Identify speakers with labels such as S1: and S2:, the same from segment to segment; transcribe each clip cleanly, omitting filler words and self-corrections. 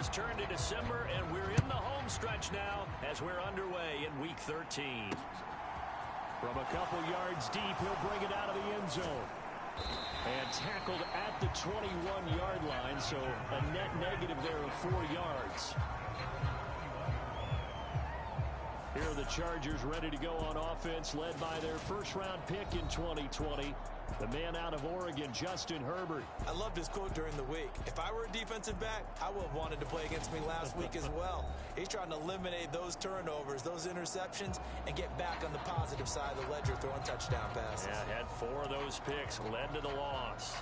S1: has turned to December, and we're in the home stretch now as we're underway in Week 13. From a couple yards deep, he'll bring it out of the end zone. And tackled at the 21-yard line, so a net negative there of 4 yards. Here are the Chargers ready to go on offense, led by their first-round pick in 2020, the man out of Oregon, Justin Herbert.
S2: I loved his quote during the week. If I were a defensive back, I would have wanted to play against me last week as well. He's trying to eliminate those turnovers, those interceptions, and get back on the positive side of the ledger throwing touchdown passes.
S1: Yeah, had 4 of those picks, led to the loss.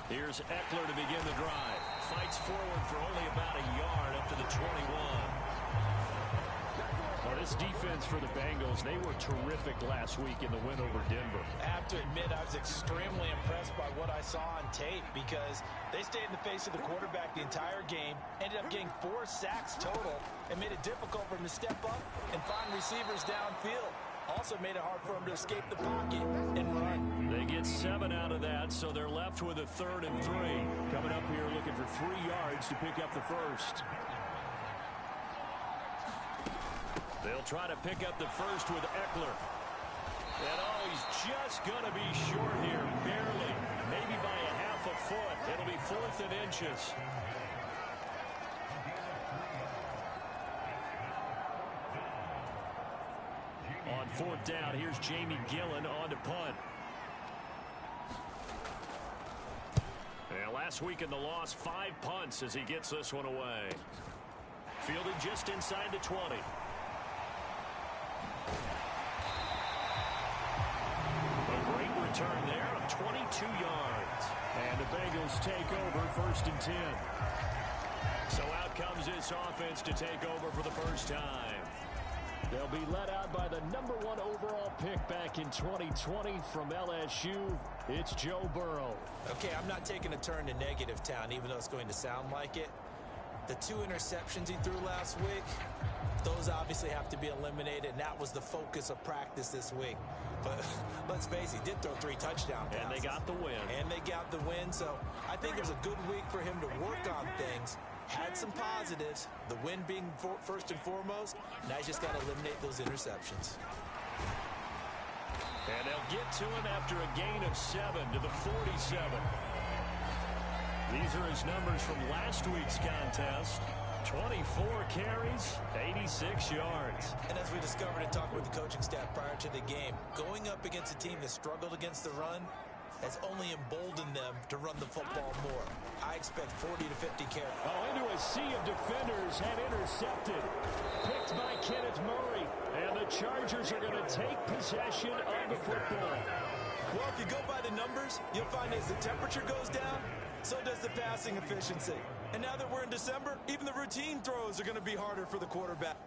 S1: Here's Eckler to begin the drive. Fights forward for only about a yard up to the 21. Well, this defense for the Bengals, they were terrific last week in the win over Denver.
S2: I have to admit, I was extremely impressed by what I saw on tape because they stayed in the face of the quarterback the entire game, ended up getting 4 sacks total, and made it difficult for him to step up and find receivers downfield. Also made it hard for him to escape the pocket and run.
S1: They get 7 out of that, so they're left with a 3rd and 3. Coming up here looking for 3 yards to pick up the first. They'll try to pick up the first with Eckler. And he's just going to be short here, barely. Maybe by a half a foot. It'll be 4th and inches. On 4th down, here's Jamie Gillen on to punt. And last week in the loss, 5 punts as he gets this one away. Fielded just inside the 20. A great return there of 22 yards. And the Bengals take over 1st and 10. So out comes this offense to take over for the first time. They'll be led out by the #1 overall pick back in 2020 from LSU. It's Joe Burrow.
S2: Okay, I'm not taking a turn to negative town, even though it's going to sound like it. The 2 interceptions he threw last week, those obviously have to be eliminated, and that was the focus of practice this week. But let's face it, he did throw 3 touchdown passes.
S1: And they got the win.
S2: So I think it was a good week for him to work on things. Had some positives, the win being first and foremost. Now he's just got to eliminate those interceptions.
S1: And they'll get to him after a gain of 7 to the 47. These are his numbers from last week's contest. 24 carries, 86 yards.
S2: And as we discovered in talking with the coaching staff prior to the game, going up against a team that struggled against the run has only emboldened them to run the football more. I expect 40 to 50 carries.
S1: Into a sea of defenders and intercepted. Picked by Kenneth Murray. And the Chargers are going to take possession of the football.
S2: Well, if you go by the numbers, you'll find as the temperature goes down, so does the passing efficiency. And now that we're in December, even the routine throws are going to be harder for the quarterback.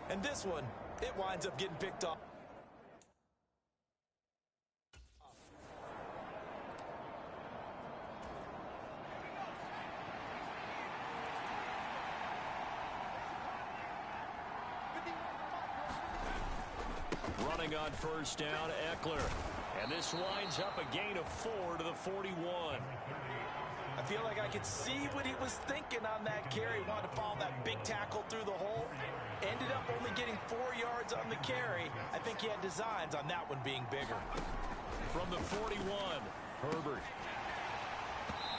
S2: And this one, it winds up getting picked off.
S1: Running on 1st down, Eckler. And this winds up a gain of 4 to the 41.
S2: I feel like I could see what he was thinking on that carry. Wanted to follow that big tackle through the hole. Ended up only getting 4 yards on the carry. I think he had designs on that one being bigger.
S1: From the 41, Herbert.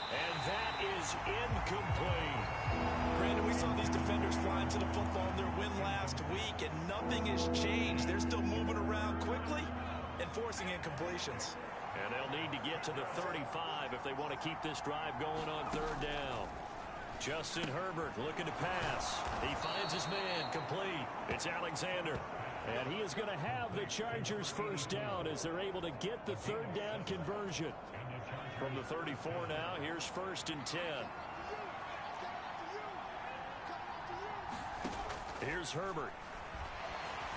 S1: And that is incomplete.
S2: Brandon, we saw these defenders flying to the football in their win last week, and nothing has changed. They're still moving around quickly and forcing incompletions.
S1: And they'll need to get to the 35 if they want to keep this drive going on 3rd down. Justin Herbert looking to pass. He finds his man complete. It's Alexander. And he is going to have the Chargers first down as they're able to get the third down conversion. From the 34 now, here's 1st and 10. Here's Herbert.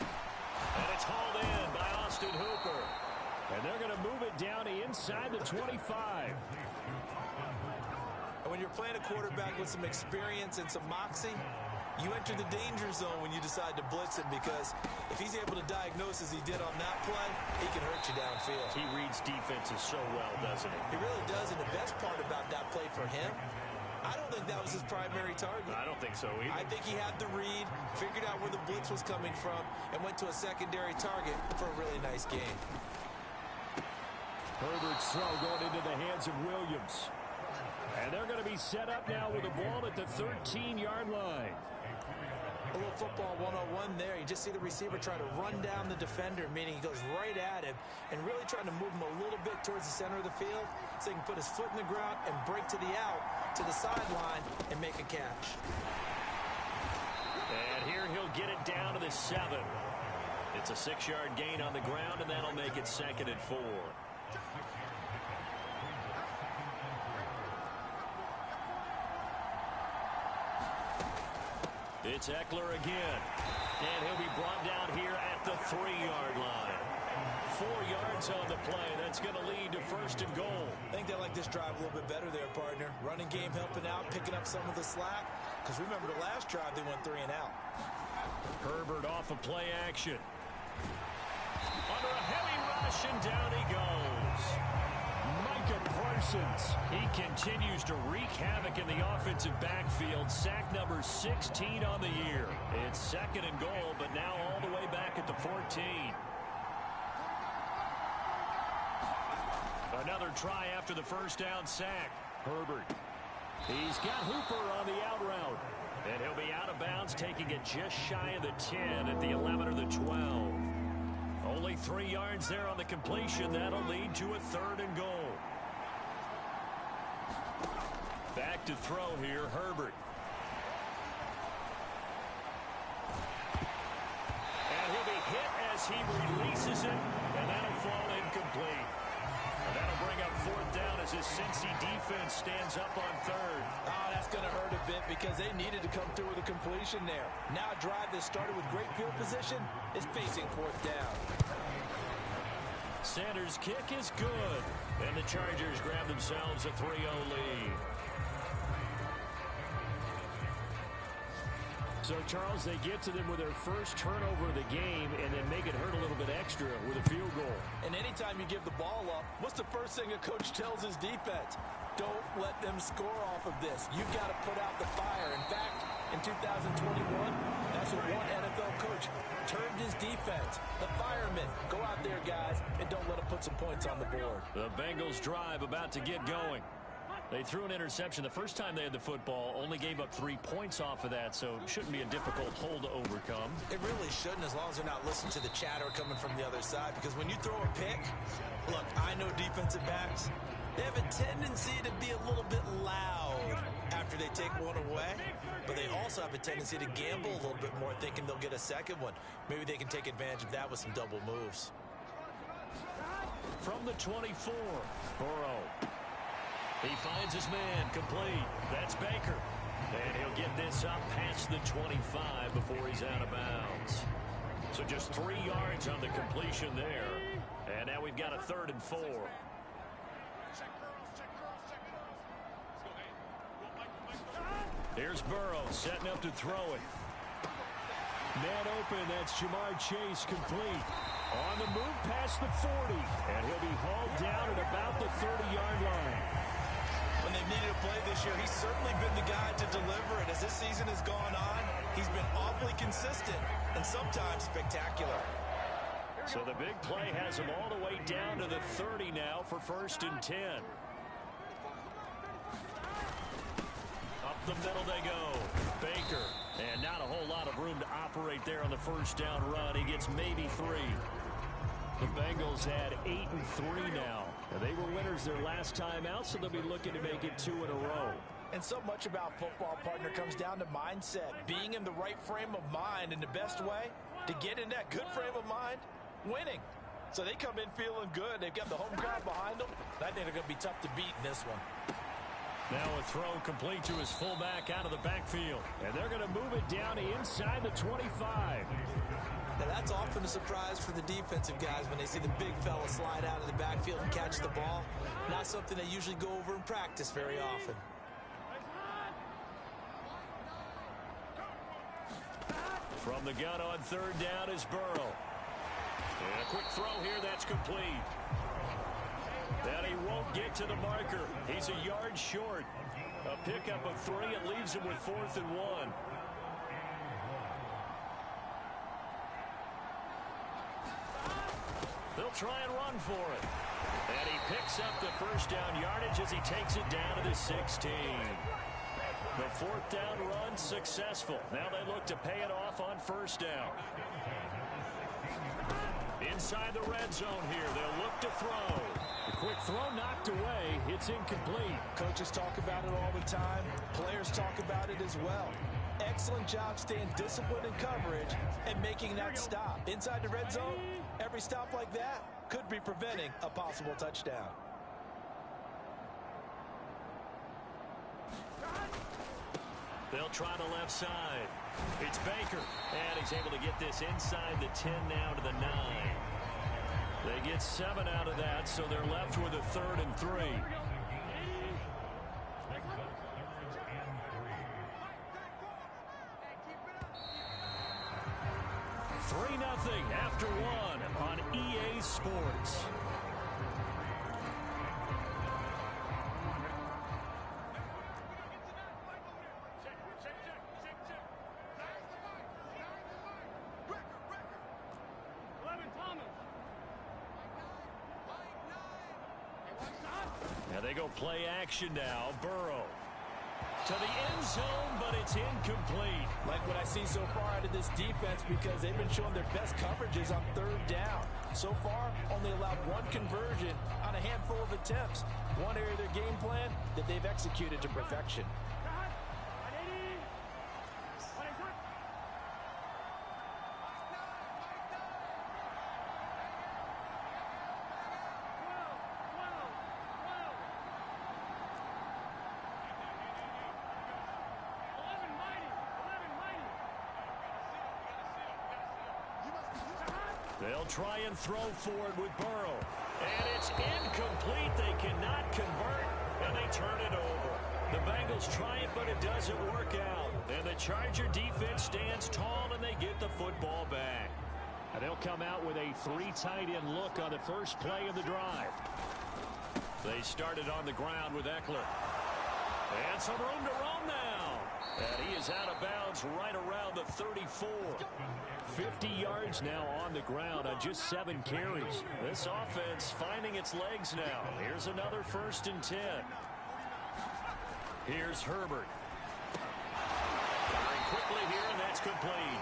S1: And it's hauled in by Austin Hooper. And they're going to move it down to inside the 25.
S2: And when you're playing a quarterback with some experience and some moxie, you enter the danger zone when you decide to blitz him, because if he's able to diagnose as he did on that play, he can hurt you downfield.
S1: He reads defenses so well, doesn't he?
S2: He really does, and the best part about that play for him, I don't think that was his primary target.
S1: I don't think so either.
S2: I think he had the read, figured out where the blitz was coming from, and went to a secondary target for a really nice game.
S1: Herbert's throw going into the hands of Williams. And they're going to be set up now with the ball at the 13-yard line.
S2: A little football 101 there. You just see the receiver try to run down the defender, meaning he goes right at him and really trying to move him a little bit towards the center of the field so he can put his foot in the ground and break to the out, to the sideline, and make a catch.
S1: And here he'll get it down to the 7. It's a 6-yard gain on the ground, and that'll make it 2nd and 4. It's Eckler again. And he'll be brought down here at the 3-yard line. 4 yards on the play. That's going to lead to 1st and goal.
S2: I think they like this drive a little bit better there, partner. Running game helping out, picking up some of the slack. Because remember, the last drive, they went 3 and out.
S1: Herbert off of play action. Under a heavy rush, and down he goes. Micah Parsons. He continues to wreak havoc in the offensive backfield. Sack number 16 on the year. It's 2nd and goal, but now all the way back at the 14. Another try after the first down sack. Herbert. He's got Hooper on the out route. And he'll be out of bounds, taking it just shy of the 10 at the 11 or the 12. Only 3 yards there on the completion. That'll lead to a 3rd and goal. Back to throw here, Herbert. And he'll be hit as he releases it, and that'll fall incomplete. And that'll bring up 4th down as his Cincy defense stands up on 3rd.
S2: Oh, that's going to hurt a bit because they needed to come through with a completion there. Now a drive that started with great field position is facing 4th down.
S1: Sanders' kick is good, and the Chargers grab themselves a 3-0 lead. So, Charles, they get to them with their first turnover of the game and then make it hurt a little bit extra with a field goal.
S2: And anytime you give the ball up, what's the first thing a coach tells his defense? Don't let them score off of this. You've got to put out the fire. In fact, in 2021, that's what one NFL coach termed his defense. The firemen. Go out there, guys, and don't let them put some points on the board.
S1: The Bengals drive about to get going. They threw an interception the first time they had the football, only gave up 3 points off of that, so it shouldn't be a difficult hole to overcome.
S2: It really shouldn't, as long as they're not listening to the chatter coming from the other side, because when you throw a pick, look, I know defensive backs, they have a tendency to be a little bit loud after they take one away, but they also have a tendency to gamble a little bit more, thinking they'll get a second one. Maybe they can take advantage of that with some double moves.
S1: From the 24, Burrow. He finds his man complete. That's Baker. And he'll get this up past the 25 before he's out of bounds. So just 3 yards on the completion there. And now we've got a 3rd and 4. Here's Burrow setting up to throw it. Man open, that's Jamar Chase complete. On the move past the 40. And he'll be hauled down at about the 30-yard line.
S2: When they've needed a play this year, he's certainly been the guy to deliver it. As this season has gone on, he's been awfully consistent and sometimes spectacular.
S1: So the big play has him all the way down to the 30 now for 1st and 10. Up the middle they go. Baker. And not a whole lot of room to operate there on the first down run. He gets maybe 3. The Bengals had 8 and 3 now. And they were winners their last time out, so they'll be looking to make it 2 in a row.
S2: And so much about football, partner, comes down to mindset, being in the right frame of mind, and the best way to get in that good frame of mind, winning. So they come in feeling good. They've got the home crowd behind them. I think they're going to be tough to beat in this one.
S1: Now a throw complete to his fullback out of the backfield. And they're going to move it down to inside the 25.
S3: Now that's often a surprise for the defensive guys when they see the big fella slide out of the backfield and catch the ball. Not something they usually go over in practice very often.
S1: From the gun on third down is Burrow. And a quick throw here, that's complete. And he won't get to the marker. He's a yard short. A pickup of 3. It leaves him with 4th and 1. They'll try and run for it. And he picks up the first down yardage as he takes it down to the 16. The 4th down run successful. Now they look to pay it off on first down. Inside the red zone here, they'll look to throw. The quick throw knocked away. It's incomplete.
S2: Coaches talk about it all the time. Players talk about it as well. Excellent job staying disciplined in coverage and making that stop. Inside the red zone, every stop like that could be preventing a possible touchdown.
S1: They'll try the left side. It's Baker, and he's able to get this inside the 10 now to the 9. They get 7 out of that, so they're left with a 3rd and 3. 3-0 after 1 on EA Sports. Now they go play action now. Burrow to the end zone, but it's incomplete.
S2: Like what I see so far out of this defense, because they've been showing their best coverages on third down. So far, only allowed 1 conversion on a handful of attempts. One area of their game plan that they've executed to perfection.
S1: They'll try and throw forward with Burrow. And it's incomplete. They cannot convert, and they turn it over. The Bengals try it, but it doesn't work out. And the Charger defense stands tall, and they get the football back. And they'll come out with a 3 tight end look on the first play of the drive. They started on the ground with Eckler. And some room to run now. And he is out of bounds right around the 34. 50 yards now on the ground on just 7 carries. This offense finding its legs now. Here's another 1st and 10. Here's Herbert. Firing quickly here, and that's complete.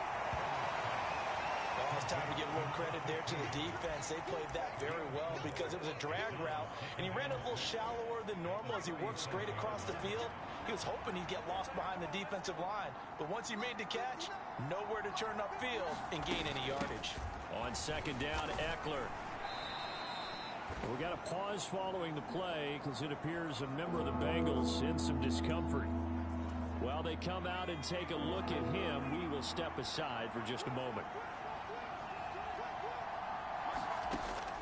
S2: Well, it's time to give a little credit there to the defense. They played that very well because it was a drag route, and he ran a little shallower than normal as he worked straight across the field. He was hoping he'd get lost behind the defensive line, but once he made the catch, nowhere to turn upfield and gain any yardage.
S1: On 2nd down, Eckler. We got a pause following the play because it appears a member of the Bengals in some discomfort. While they come out and take a look at him, we will step aside for just a moment.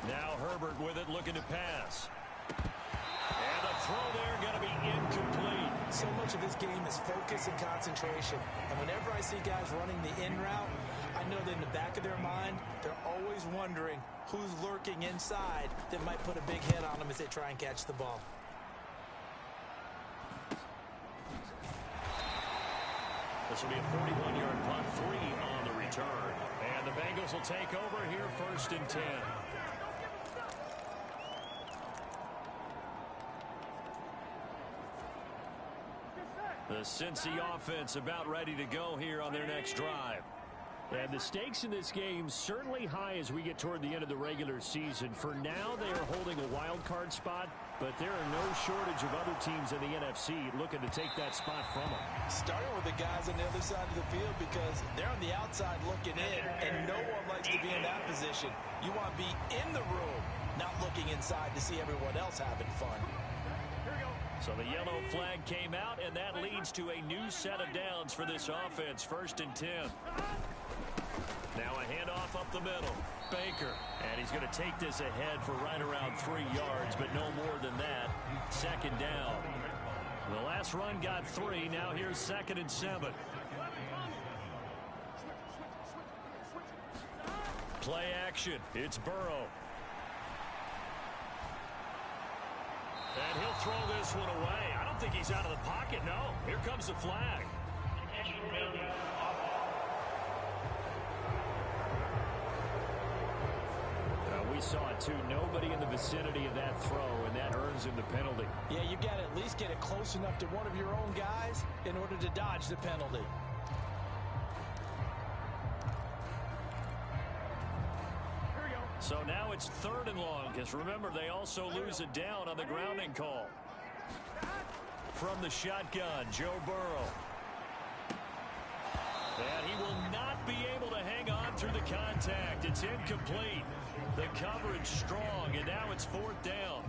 S1: Now Herbert with it, looking to pass. And the throw there going to be incomplete.
S3: So much of this game is focus and concentration. And whenever I see guys running the in route, I know that in the back of their mind, they're always wondering who's lurking inside that might put a big hit on them as they try and catch the ball.
S1: This will be a 41-yard punt, 3 on the return. And the Bengals will take over here, 1st and 10. The Cincy offense about ready to go here on their next drive. And the stakes in this game certainly high as we get toward the end of the regular season. For now, they are holding a wild card spot, but there are no shortage of other teams in the NFC looking to take that spot from them.
S2: Starting with the guys on the other side of the field because they're on the outside looking in, and no one likes to be in that position. You want to be in the room, not looking inside to see everyone else having fun.
S1: So the yellow flag came out, and that leads to a new set of downs for this offense. 1st and 10. Now a handoff up the middle. Baker. And he's going to take this ahead for right around 3 yards, but no more than that. 2nd down. The last run got 3. Now here's 2nd and 7. Play action. It's Burrow. And he'll throw this one away. I don't think he's out of the pocket, no. Here comes the flag. We saw it, too. Nobody in the vicinity of that throw, and that earns him the penalty.
S2: Yeah, you got to at least get it close enough to one of your own guys in order to dodge the penalty.
S1: So now it's 3rd and long, because remember, they also lose it down on the grounding call. From the shotgun, Joe Burrow. And he will not be able to hang on through the contact. It's incomplete. The coverage strong, and now it's 4th down.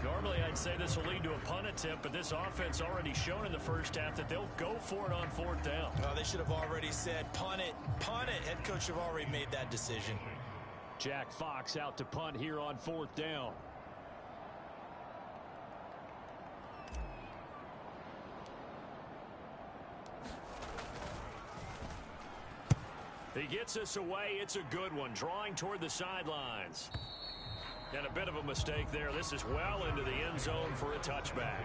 S1: Normally, I'd say this will lead to a punt attempt, but this offense already shown in the first half that they'll go for it on 4th down.
S2: Oh, they should have already said, punt it, punt it. Head coach have already made that decision.
S1: Jack Fox out to punt here on 4th down. He gets us away. It's a good one. Drawing toward the sidelines. And a bit of a mistake there. This is well into the end zone for a touchback.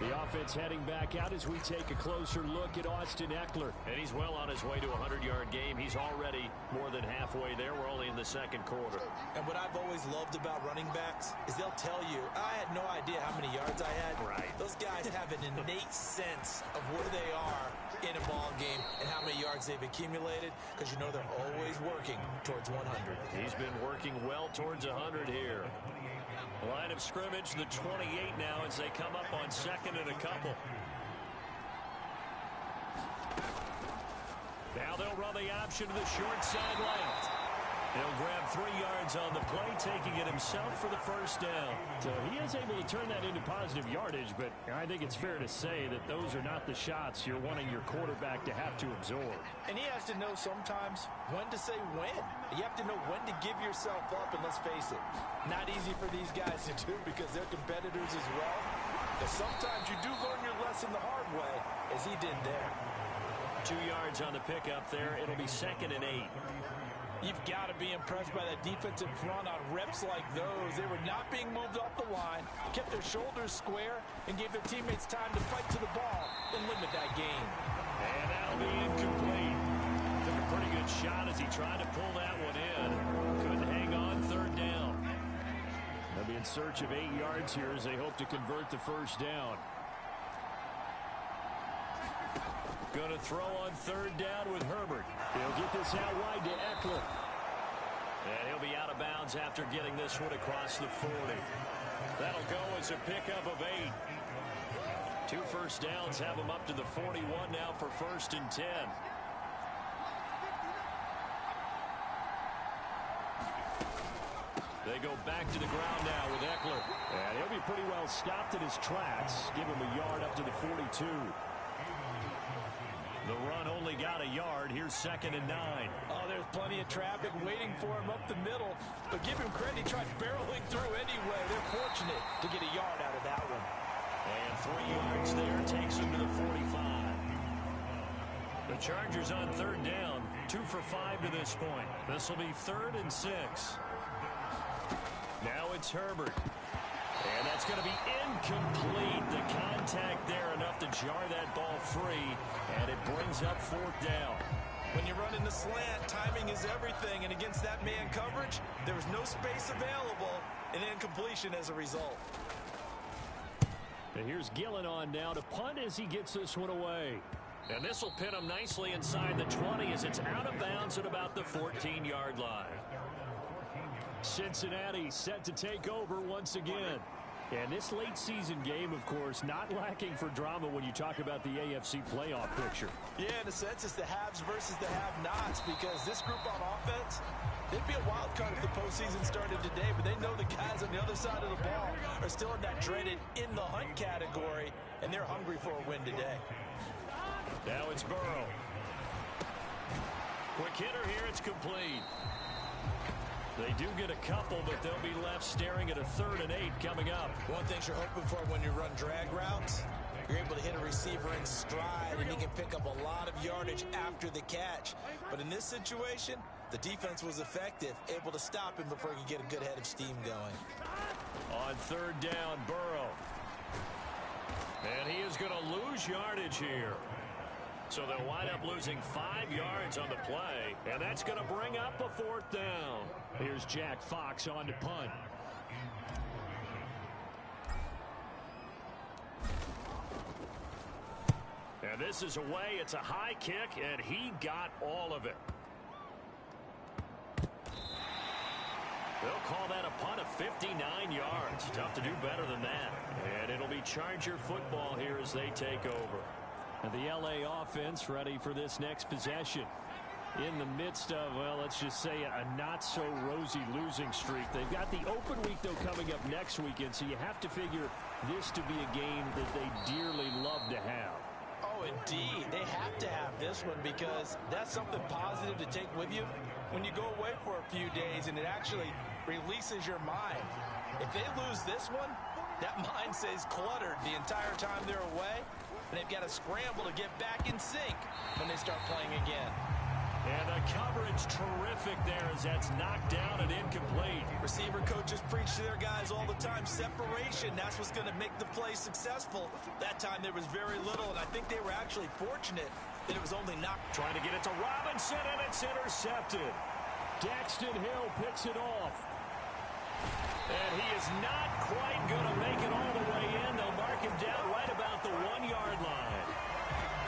S1: The offense heading back out as we take a closer look at Austin Eckler. And he's well on his way to a 100-yard game. He's already more than halfway there. We're only in the 2nd quarter.
S2: And what I've always loved about running backs is they'll tell you, I had no idea how many yards I had.
S1: Right.
S2: Those guys have an innate sense of where they are in a ball game and how many yards they've accumulated, because you know they're always working towards 100.
S1: He's been working well towards 100 here. Line of scrimmage, the 28 now as they come up on 2nd and a couple. Now they'll run the option to the short side left. He'll grab 3 yards on the play, taking it himself for the 1st down. So he is able to turn that into positive yardage, but I think it's fair to say that those are not the shots you're wanting your quarterback to have to absorb.
S2: And he has to know sometimes when to say when. You have to know when to give yourself up, and let's face it, not easy for these guys to do because they're competitors as well. But sometimes you do learn your lesson the hard way, as he did there.
S1: 2 yards on the pickup there. It'll be 2nd and 8.
S2: You've got to be impressed by that defensive front on reps like those. They were not being moved off the line, kept their shoulders square, and gave their teammates time to fight to the ball and limit that gain.
S1: And that'll be incomplete. Took a pretty good shot as he tried to pull that one in. Couldn't hang on 3rd down. They'll be in search of 8 yards here as they hope to convert the 1st down. Going to throw on 3rd down with Herbert. He'll get this out wide to Eckler. And he'll be out of bounds after getting this one across the 40. That'll go as a pickup of 8. 2 first downs have him up to the 41 now for 1st and 10. They go back to the ground now with Eckler. And he'll be pretty well stopped in his tracks. Give him a yard up to the 42. The run only got a yard. Here's 2nd and 9.
S2: Oh, there's plenty of traffic waiting for him up the middle. But give him credit, he tried barreling through anyway. They're fortunate to get a yard out of that one.
S1: And 3 yards there takes him to the 45. The Chargers on 3rd down. 2 for 5 to this point. This will be 3rd and 6. Now it's Herbert. And that's going to be incomplete. The contact there enough to jar that ball free. And it brings up 4th down.
S2: When you're running the slant, timing is everything. And against that man coverage, there was no space available. And incompletion as a result.
S1: And here's Gillen on now to punt as he gets this one away. And this will pin them nicely inside the 20 as it's out of bounds at about the 14-yard line. Cincinnati set to take over once again. And this late season game, of course, not lacking for drama when you talk about the AFC playoff picture.
S2: Yeah, in a sense, it's the haves versus the have-nots, because this group on offense, they'd be a wild card if the postseason started today, but they know the guys on the other side of the ball are still in that dreaded in-the-hunt category, and they're hungry for a win today.
S1: Now it's Burrow. Quick hitter here, it's complete. They do get a couple, but they'll be left staring at a 3rd and 8 coming up.
S3: One thing you're hoping for when you run drag routes, you're able to hit a receiver in stride, and he can pick up a lot of yardage after the catch. But in this situation, the defense was effective, able to stop him before he could get a good head of steam going.
S1: On 3rd down, Burrow. And he is going to lose yardage here. So they'll wind up losing 5 yards on the play, and that's going to bring up a 4th down. Here's Jack Fox on to punt. And this is away. It's a high kick, and he got all of it. They'll call that a punt of 59 yards. Tough to do better than that. And it'll be Charger football here as they take over. And the LA offense ready for this next possession. In the midst of, well, let's just say a not-so-rosy losing streak. They've got the open week, though, coming up next weekend, so you have to figure this to be a game that they dearly love to have.
S2: Oh, indeed. They have to have this one, because that's something positive to take with you when you go away for a few days, and it actually releases your mind. If they lose this one, that mind stays cluttered the entire time they're away, and they've got to scramble to get back in sync when they start playing again.
S1: And the coverage terrific there as that's knocked down and incomplete.
S2: Receiver coaches preach to their guys all the time. Separation, that's what's going to make the play successful. That time there was very little, and I think they were actually fortunate that it was only knocked.
S1: Trying to get it to Robinson, and it's intercepted. Daxton Hill picks it off. And he is not quite going to make it all the way in. They'll mark him down right about the 1-yard line.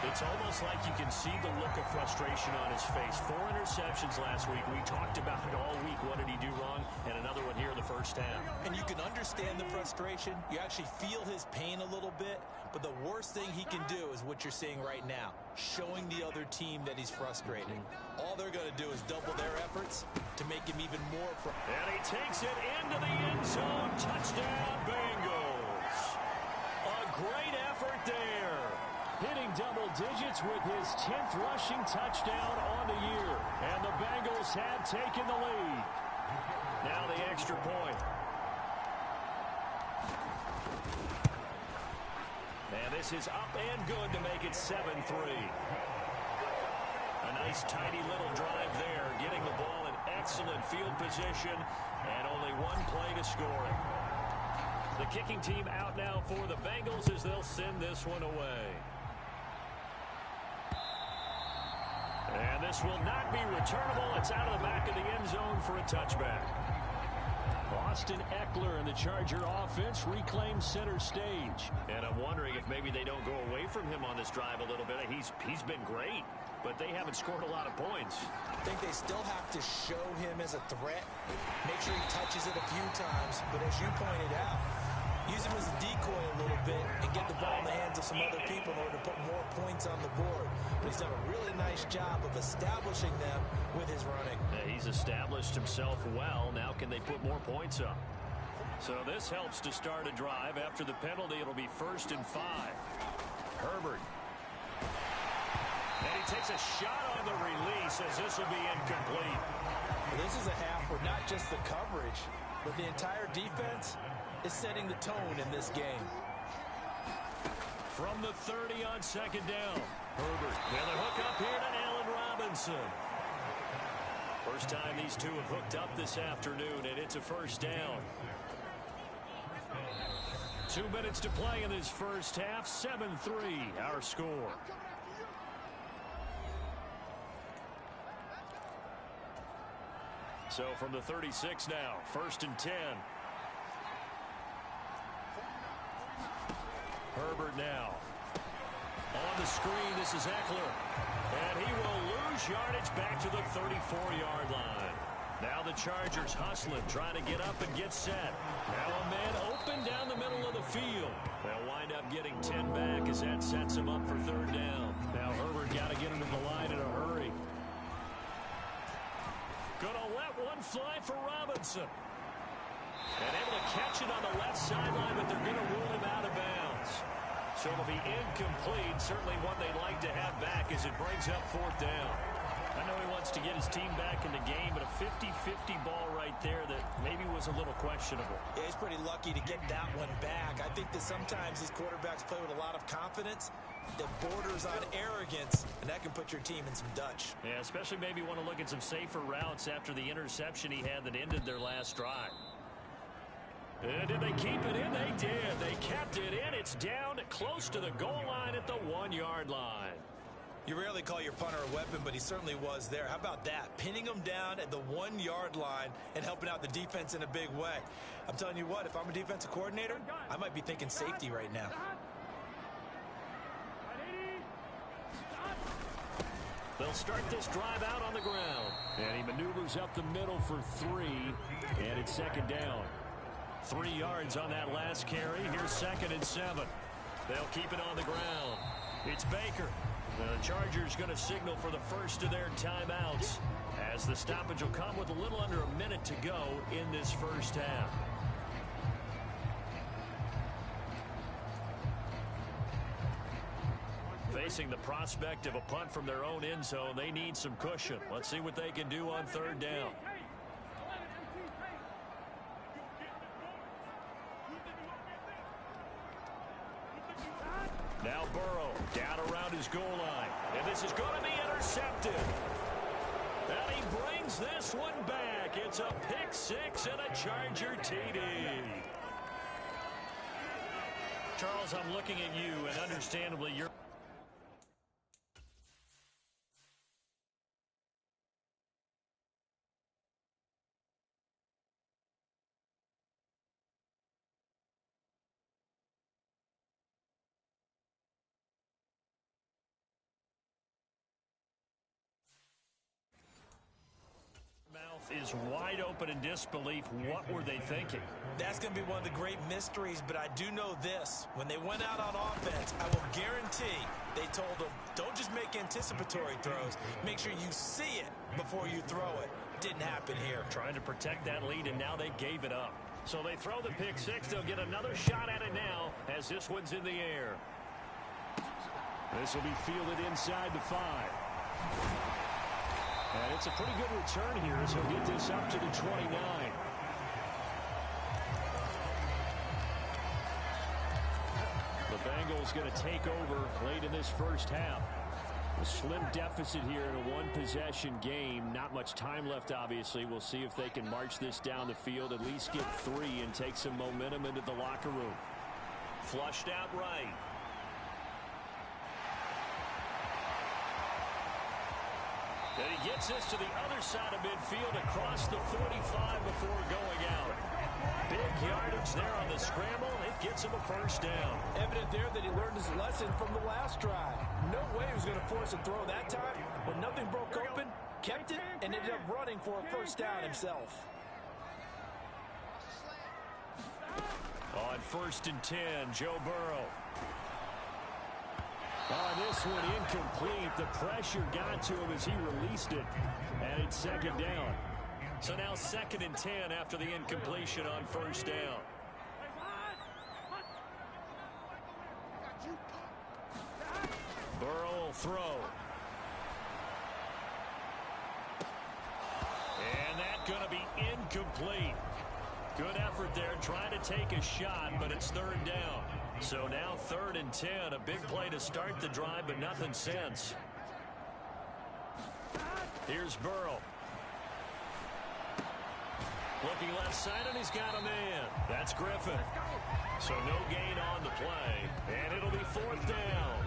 S1: It's almost like you can see the look of frustration on his face. 4 interceptions last week. We talked about it all week. What did he do wrong? And another one here in the first half.
S2: And you can understand the frustration. You actually feel his pain a little bit. But the worst thing he can do is what you're seeing right now, showing the other team that he's frustrated. All they're going to do is double their efforts to make him even more frustrated.
S1: And he takes it into the end zone. Touchdown, Bengals. A great effort there. Hitting double digits with his 10th rushing touchdown on the year. And the Bengals have taken the lead. Now the extra point. And this is up and good to make it 7-3. A nice tidy little drive there, getting the ball in excellent field position, and only one play to score it. The kicking team out now for the Bengals as they'll send this one away. And this will not be returnable. It's out of the back of the end zone for a touchback. Austin Eckler and the Charger offense reclaim center stage. And I'm wondering if maybe they don't go away from him on this drive a little bit. He's been great, but they haven't scored a lot of points.
S3: I think they still have to show him as a threat. Make sure he touches it a few times. But as you pointed out, use him as a decoy a little bit and get the ball in the hands of some other people in order to put more points on the board. But he's done a really nice job of establishing them with his running.
S1: Yeah, he's established himself well. Now can they put more points up? So this helps to start a drive. After the penalty, it'll be 1st and 5. Herbert. And he takes a shot on the release as this will be incomplete.
S2: Well, this is a half where not just the coverage, but the entire defense is setting the tone in this game.
S1: From the 30 on 2nd down. Herbert. And the hook up here to Allen Robinson. First time these two have hooked up this afternoon, and it's a 1st down. 2 minutes to play in this first half. 7-3 our score. So from the 36 now, 1st and 10. Herbert now. On the screen, this is Eckler. And he will lose yardage back to the 34-yard line. Now the Chargers hustling, trying to get up and get set. Now a man open down the middle of the field. They'll wind up getting 10 back as that sets him up for third down. Now Herbert got to get him to the line in a hurry. Gonna let one fly for Robinson. And able to catch it on the left sideline, but they're going to rule him out of bounds. So it'll be incomplete. Certainly one they'd like to have back as it brings up fourth down. I know he wants to get his team back in the game, but a 50-50 ball right there that maybe was a little questionable.
S3: Yeah, he's pretty lucky to get that one back. I think that sometimes these quarterbacks play with a lot of confidence that borders on arrogance, and that can put your team in some Dutch.
S1: Yeah, especially maybe want to look at some safer routes after the interception he had that ended their last drive. And did they keep it in? They did. They kept it in. It's down close to the goal line at the 1-yard line.
S3: You rarely call your punter a weapon, but he certainly was there. How about that? Pinning him down at the 1-yard line and helping out the defense in a big way. I'm telling you what, if I'm a defensive coordinator, I might be thinking safety right now.
S1: They'll start this drive out on the ground. And he maneuvers up the middle for 3, and it's second down. 3 yards on that last carry. Here's 2nd and 7. They'll keep it on the ground. It's Baker. The Chargers going to signal for the first of their timeouts as the stoppage will come with a little under a minute to go in this first half. Facing the prospect of a punt from their own end zone, they need some cushion. Let's see what they can do on third down. Now Burrow down around his goal line. And this is going to be intercepted. And he brings this one back. It's a pick-6 and a Charger TD. Charles, I'm looking at you, and understandably you're... is wide open in disbelief. What were they thinking?
S3: That's going to be one of the great mysteries, but I do know this. When they went out on offense, I will guarantee they told them, don't just make anticipatory throws. Make sure you see it before you throw it. Didn't happen here.
S1: Trying to protect that lead, and now they gave it up. So they throw the pick-6. They'll get another shot at it now as this one's in the air. This will be fielded inside the 5. And it's a pretty good return here as he'll get this up to the 29. The Bengals going to take over late in this first half. A slim deficit here in a one-possession game. Not much time left, obviously. We'll see if they can march this down the field, at least get 3 and take some momentum into the locker room. Flushed out right. And he gets this to the other side of midfield across the 45 before going out. Big yardage there on the scramble. It gets him a first down.
S3: Evident there that he learned his lesson from the last drive. No way he was going to force a throw that time. When nothing broke open, kept it, and ended up running for a first down himself.
S1: On 1st and 10, Joe Burrow. This one incomplete. The pressure got to him as he released it. And it's second down. So now 2nd and 10 after the incompletion on first down. Burrow will throw. And that's going to be incomplete. Good effort there trying to take a shot, but it's third down. So now 3rd and 10, a big play to start the drive, but nothing since. Here's Burrow. Looking left side, and he's got a man. That's Griffin. So no gain on the play, and it'll be 4th down.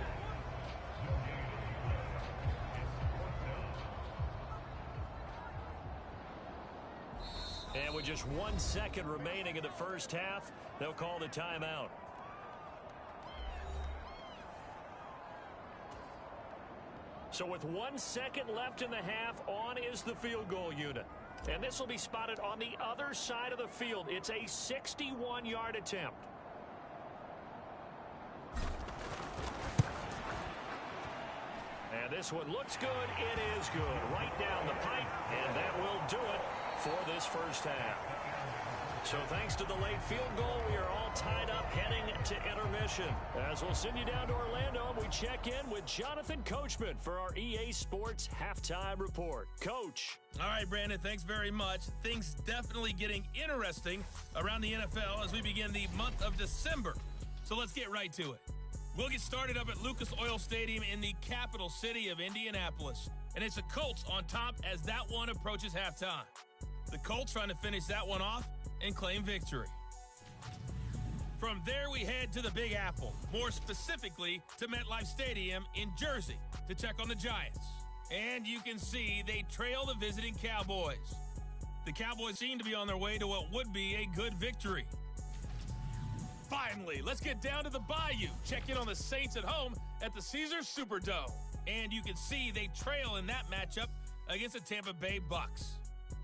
S1: And with just 1 second remaining in the first half, they'll call the timeout. So with 1 second left in the half, on is the field goal unit. And this will be spotted on the other side of the field. It's a 61-yard attempt. And this one looks good. It is good. Right down the pipe. And that will do it for this first half. So thanks to the late field goal, we are all tied up heading to intermission. As we'll send you down to Orlando, we check in with Jonathan Coachman for our EA Sports Halftime Report. Coach.
S4: All right, Brandon, thanks very much. Things definitely getting interesting around the NFL as we begin the month of December. So let's get right to it. We'll get started up at Lucas Oil Stadium in the capital city of Indianapolis. And it's the Colts on top as that one approaches halftime. The Colts trying to finish that one off and claim victory. From there, we head to the Big Apple, more specifically to MetLife Stadium in Jersey to check on the Giants. And you can see they trail the visiting Cowboys. The Cowboys seem to be on their way to what would be a good victory. Finally, let's get down to the Bayou. Check in on the Saints at home at the Caesars Superdome. And you can see they trail in that matchup against the Tampa Bay Bucks.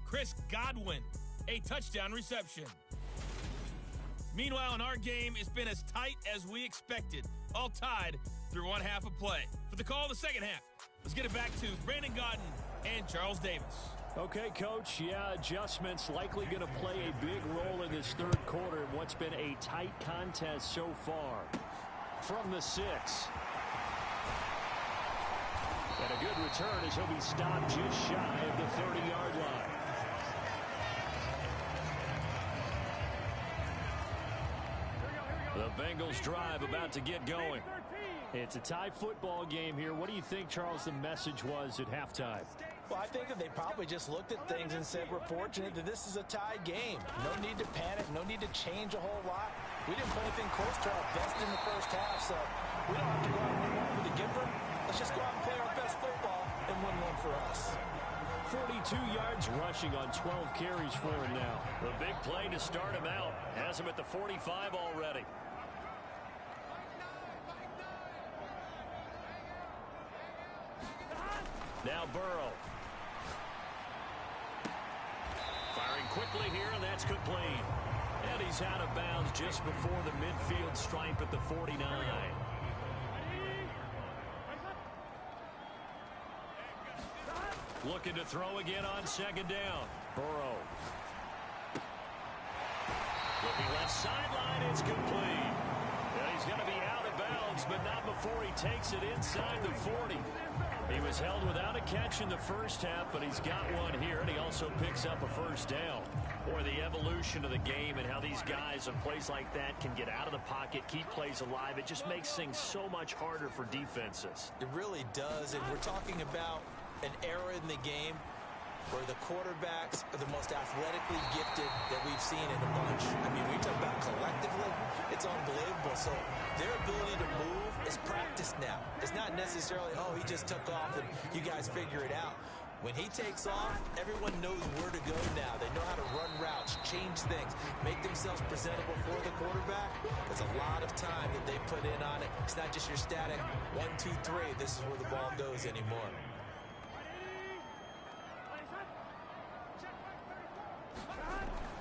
S4: Chris Godwin, a touchdown reception. Meanwhile, in our game, it's been as tight as we expected, all tied through one half of play. For the call of the second half, let's get it back to Brandon Gaudin and Charles Davis.
S1: Okay, Coach, yeah, adjustments likely going to play a big role in this third quarter in what's been a tight contest so far. From the 6. And a good return as he'll be stopped just shy of the 30-yard line. The Bengals drive about to get going. It's a tie football game here. What do you think, Charles, the message was at halftime?
S2: Well, I think that they probably just looked at things and said, we're fortunate that this is a tie game. No need to panic. No need to change a whole lot. We didn't put anything close to our best in the first half, so we don't have to go out and win one for the Gipper. Let's just go out and play our best football and win one for us.
S1: 42 yards rushing on 12 carries for him now. The big play to start him out has him at the 45 already. Now Burrow. Firing quickly here, and that's complete. And he's out of bounds just before the midfield stripe at the 49. Looking to throw again on second down. Burrow. Looking left sideline, it's complete. And he's going to be out of bounds, but not before he takes it inside the 40. He was held without a catch in the first half, but he's got one here, and he also picks up a first down. Or the evolution of the game and how these guys on plays like that can get out of the pocket, keep plays alive. It just makes things so much harder for defenses.
S3: It really does, and we're talking about an era in the game where the quarterbacks are the most athletically gifted that we've seen in a bunch. I mean, we talk about collectively, it's unbelievable. So their ability to move is practiced now. It's not necessarily, oh, he just took off and you guys figure it out. When he takes off, everyone knows where to go now. They know how to run routes, change things, make themselves presentable for the quarterback. There's a lot of time that they put in on it. It's not just your static 1, 2, 3. This is where the ball goes anymore.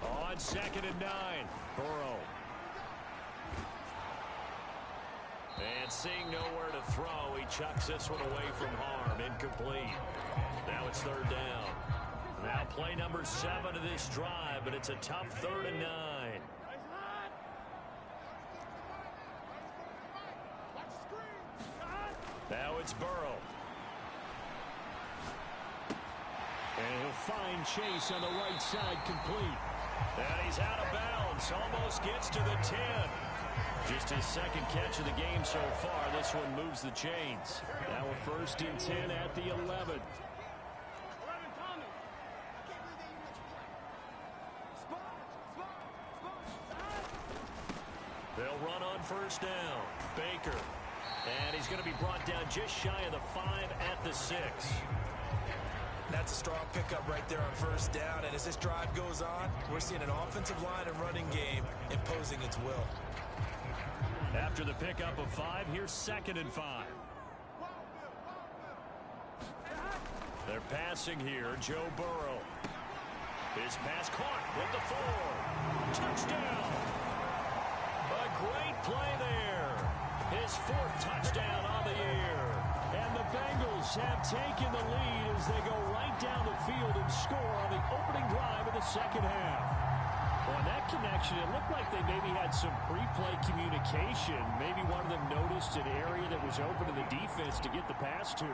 S1: On 2nd and 9, Burrow. And seeing nowhere to throw, he chucks this one away from harm. Incomplete. Now it's 3rd down. Now play number 7 of this drive, but it's a tough 3rd and 9. Now it's Burrow. And he'll find Chase on the right side, complete. And he's out of bounds, almost gets to the 10. Just his second catch of the game so far. This one moves the chains. Now a 1st and 10 at the 11. They'll run on 1st down. Baker. And he's going to be brought down just shy of the 5 at the 6.
S3: That's a strong pickup right there on 1st down. And as this drive goes on, we're seeing an offensive line and running game imposing its will.
S1: After the pickup of 5, here's 2nd and 5. They're passing here. Joe Burrow. His pass caught with the 4. Touchdown. A great play there. His 4th touchdown on the year. And the Bengals have taken the lead as they go right down the field and score on the opening drive of the second half. Well, in that connection, it looked like they maybe had some pre-play communication. Maybe one of them noticed an area that was open to the defense to get the pass to.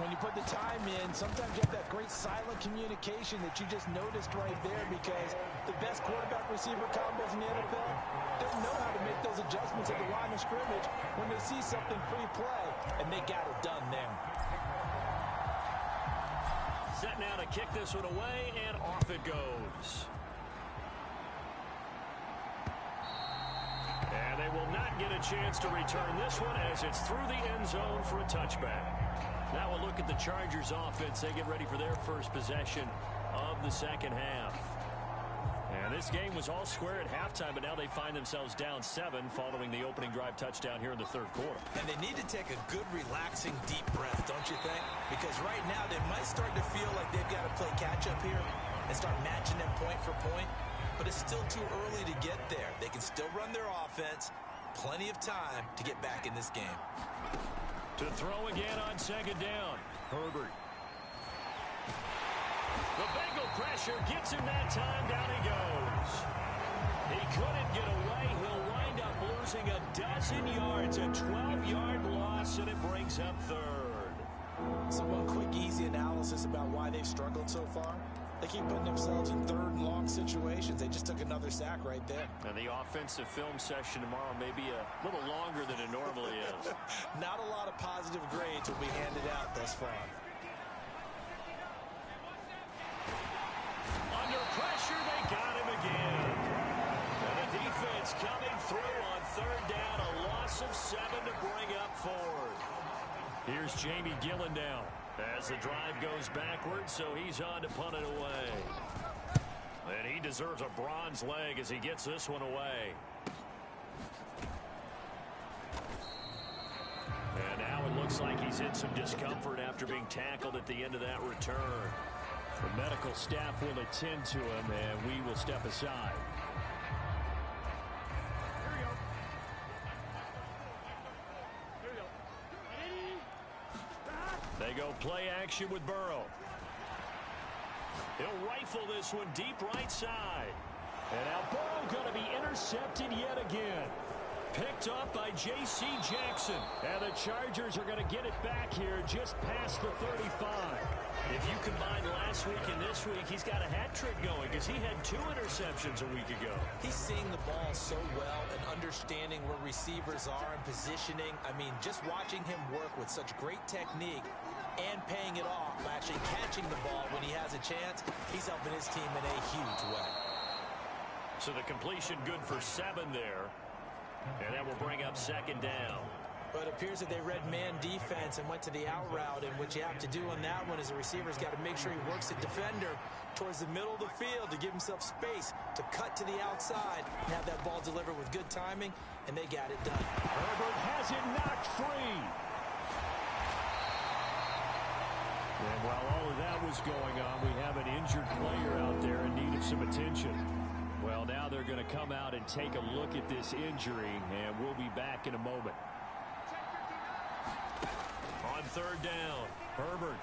S3: When you put the time in, sometimes you have that great silent communication that you just noticed right there, because the best quarterback-receiver combos in the NFL, they know how to make those adjustments at the line of scrimmage when they see something pre-play, and they got it done there.
S1: Set now to kick this one away, and off it goes. And they will not get a chance to return this one as it's through the end zone for a touchback. Now we'll look at the Chargers offense. They get ready for their first possession of the second half. And this game was all square at halftime, but now they find themselves down 7 following the opening drive touchdown here in the third quarter.
S3: And they need to take a good, relaxing, deep breath, don't you think? Because right now they might start to feel like they've got to play catch-up here and start matching them point for point. But it's still too early to get there. They can still run their offense. Plenty of time to get back in this game.
S1: To throw again on second down. Herbert. The Bengal pressure gets him that time. Down he goes. He couldn't get away. He'll wind up losing a dozen yards. A 12-yard loss, and it brings up third.
S3: So one quick, easy analysis about why they've struggled so far. They keep putting themselves in third and long situations. They just took another sack right there.
S1: And the offensive film session tomorrow may be a little longer than it normally is.
S3: Not a lot of positive grades will be handed out thus far.
S1: Under pressure, they got him again. And the defense coming through on third down. A loss of 7 to bring up fourth. Here's Jamie Gillen down as the drive goes backwards, so he's on to punt it away. And he deserves a bronze leg as he gets this one away. And now it looks like he's in some discomfort after being tackled at the end of that return. The medical staff will attend to him, and we will step aside. They go play action with Burrow. He'll rifle this one deep right side. And now Burrow going to be intercepted yet again. Picked up by J.C. Jackson. And the Chargers are going to get it back here just past the 35. If you combine last week and this week, he's got a hat trick going because he had 2 interceptions a week ago.
S3: He's seeing the ball so well and understanding where receivers are and positioning. I mean, just watching him work with such great technique and paying it off by actually catching the ball when he has a chance, he's helping his team in a huge way.
S1: So the completion good for 7 there. And that will bring up second down.
S3: But it appears that they read man defense and went to the out route. And what you have to do on that one is the receiver's got to make sure he works the defender towards the middle of the field to give himself space to cut to the outside and have that ball delivered with good timing, and they got it done.
S1: Herbert has it knocked free. And while all of that was going on, we have an injured player out there in need of some attention. Well, now they're going to come out and take a look at this injury, and we'll be back in a moment. On third down, Herbert.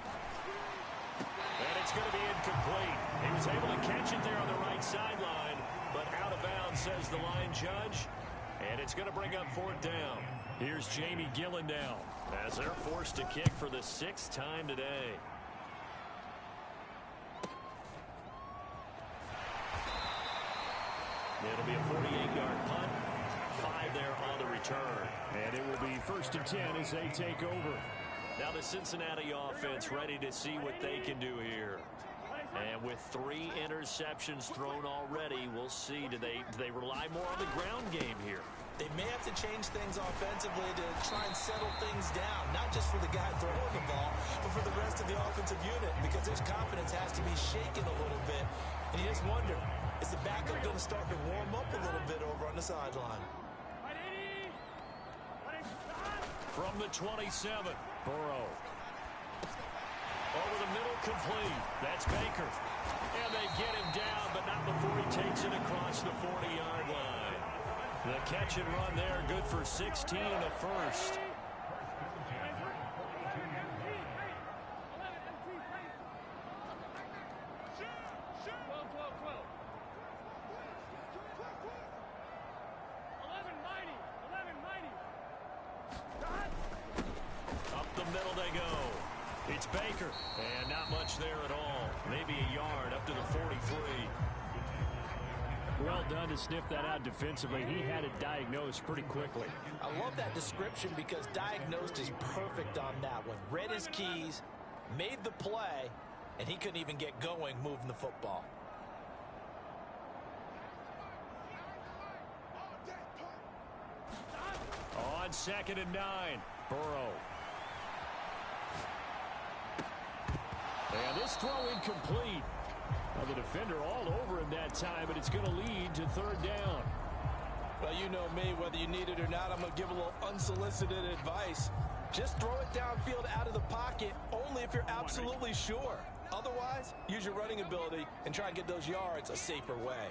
S1: And it's going to be incomplete. He was able to catch it there on the right sideline, but out of bounds, says the line judge. And it's going to bring up fourth down. Here's Jamie Gillen down as they're forced to kick for the 6th time today. It'll be a 48-yard punt. 5 there on the return. And it will be 1st and 10 as they take over. Now the Cincinnati offense ready to see what they can do here. And with 3 interceptions thrown already, we'll see. Do they rely more on the ground game here?
S3: They may have to change things offensively to try and settle things down, not just for the guy throwing the ball, but for the rest of the offensive unit, because his confidence has to be shaken a little bit. And you just wonder, is the backup going to start to warm up a little bit over on the sideline?
S1: From the 27, Burrow. Over the middle, complete. That's Baker. And they get him down, but not before he takes it across the 40-yard line. The catch and run there, good for 16 and a first. It's Baker, and not much there at all. Maybe a yard up to the 43.
S5: Well done to sniff that out defensively. He had it diagnosed pretty quickly.
S3: I love that description because diagnosed is perfect on that one. Read his keys, made the play, and he couldn't even get going moving the football.
S1: On 2nd and 9, Burrow. And this throw incomplete. Well, the defender all over him that time, but it's going to lead to 3rd down.
S3: Well, you know me, whether you need it or not, I'm going to give a little unsolicited advice. Just throw it downfield out of the pocket, only if you're absolutely sure. Otherwise, use your running ability and try and get those yards a safer way.